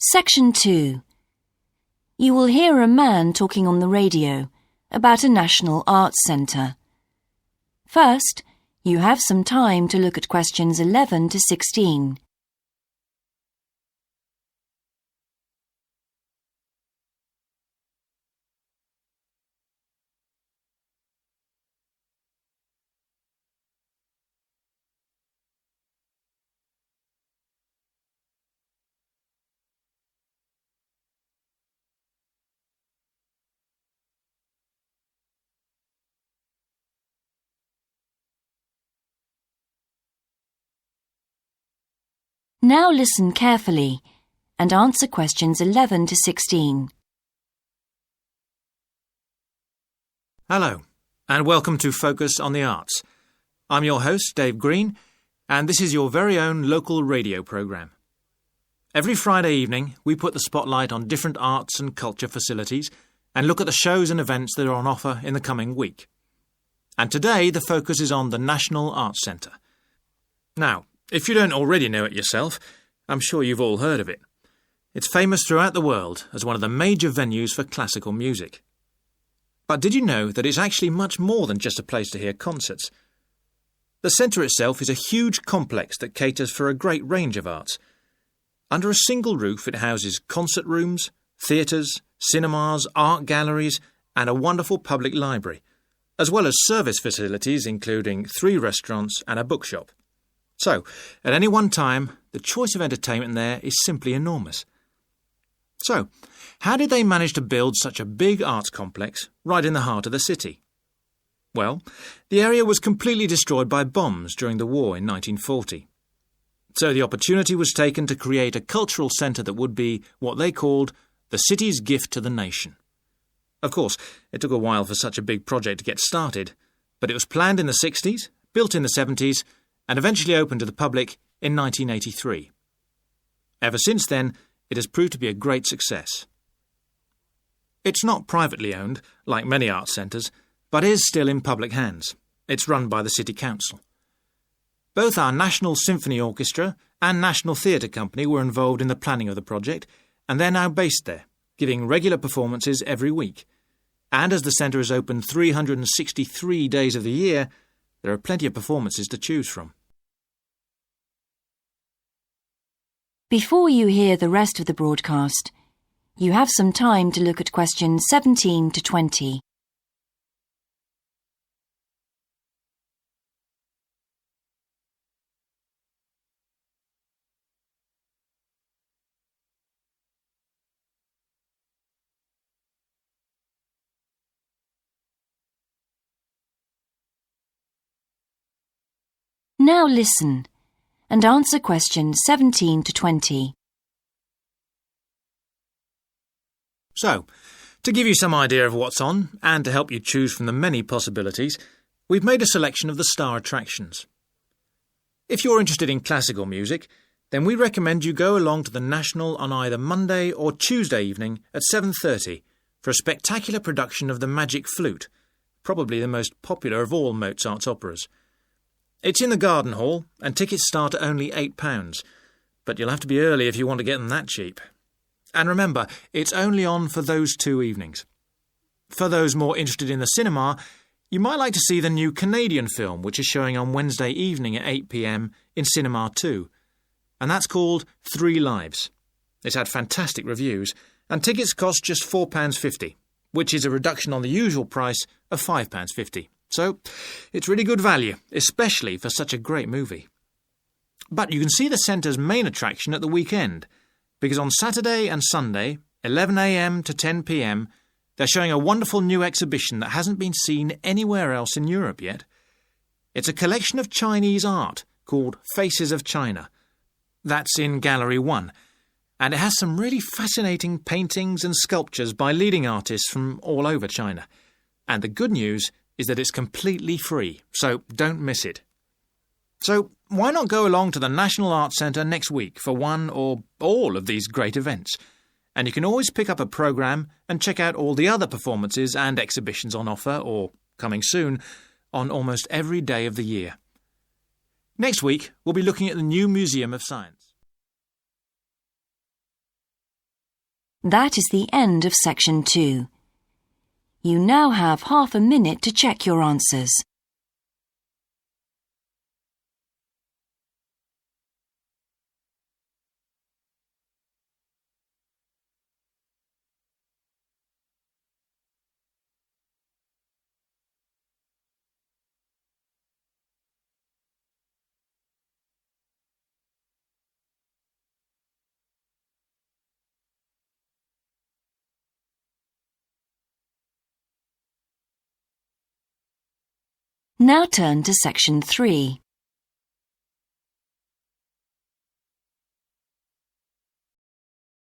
Section 2. You will hear a man talking on the radio about a national arts centre. First, you have some time to look at questions 11 to 16. Now listen carefully and answer questions 11 to 16. Hello, and welcome to Focus on the Arts. I'm your host, Dave Green, and this is your very own local radio programme. Every Friday evening, we put the spotlight on different arts and culture facilities and look at the shows and events that are on offer in the coming week. And today, the focus is on the National Arts Centre. Now, if you don't already know it yourself, I'm sure you've all heard of it. It's famous throughout the world as one of the major venues for classical music. But did you know that it's actually much more than just a place to hear concerts? The centre itself is a huge complex that caters for a great range of arts. Under a single roof it houses concert rooms, theatres, cinemas, art galleries and a wonderful public library, as well as service facilities including 3 restaurants and a bookshop. So, at any one time, the choice of entertainment there is simply enormous. So, how did they manage to build such a big arts complex right in the heart of the city? Well, the area was completely destroyed by bombs during the war in 1940. So the opportunity was taken to create a cultural centre that would be what they called the city's gift to the nation. Of course, it took a while for such a big project to get started, but it was planned in the 60s, built in the 70s, and eventually opened to the public in 1983. Ever since then, it has proved to be a great success. It's not privately owned, like many arts centres, but is still in public hands. It's run by the City Council. Both our National Symphony Orchestra and National Theatre Company were involved in the planning of the project, and they're now based there, giving regular performances every week. And as the centre is open 363 days of the year, there are plenty of performances to choose from. Before you hear the rest of the broadcast, you have some time to look at questions 17 to 20. Now listen and answer questions 17 to 20. So, to give you some idea of what's on, and to help you choose from the many possibilities, we've made a selection of the star attractions. If you're interested in classical music, then we recommend you go along to the National on either Monday or Tuesday evening at 7:30 for a spectacular production of The Magic Flute, probably the most popular of all Mozart's operas. It's in the Garden Hall, and tickets start at only £8, but you'll have to be early if you want to get them that cheap. And remember, it's only on for those 2 evenings. For those more interested in the cinema, you might like to see the new Canadian film, which is showing on Wednesday evening at 8 p.m. in Cinema 2, and that's called 3 Lives. It's had fantastic reviews, and tickets cost just £4.50, which is a reduction on the usual price of £5.50. So, it's really good value, especially for such a great movie. But you can see the centre's main attraction at the weekend, because on Saturday and Sunday, 11 a.m. to 10 p.m, they're showing a wonderful new exhibition that hasn't been seen anywhere else in Europe yet. It's a collection of Chinese art called Faces of China. That's in Gallery 1, and it has some really fascinating paintings and sculptures by leading artists from all over China. And the good news is that it's completely free, so don't miss it. So why not go along to the National Arts Centre next week for one or all of these great events? And you can always pick up a programme and check out all the other performances and exhibitions on offer, or coming soon, on almost every day of the year. Next week, we'll be looking at the new Museum of Science. That is the end of section 2. You now have half a minute to check your answers. Now turn to section 3.